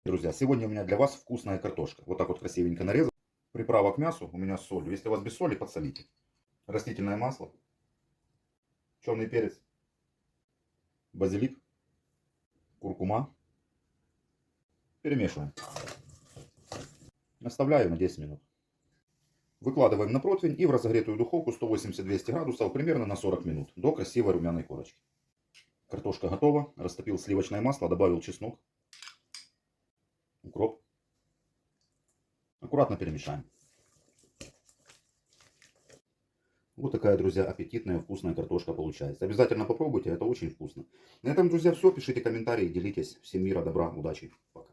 Друзья, сегодня у меня для вас вкусная картошка. Вот так вот красивенько нарезал. Приправа к мясу у меня с солью. Если у вас без соли, подсолите. Растительное масло, черный перец, базилик, куркума. Перемешиваем. Оставляю на 10 минут. Выкладываем на противень и в разогретую духовку 180-200 градусов примерно на 40 минут до красивой румяной корочки. Картошка готова. Растопил сливочное масло, добавил чеснок, укроп. Аккуратно перемешаем. Вот такая, друзья, аппетитная, вкусная картошка получается. Обязательно попробуйте, это очень вкусно. На этом, друзья, все. Пишите комментарии, делитесь. Всем мира, добра, удачи. Пока.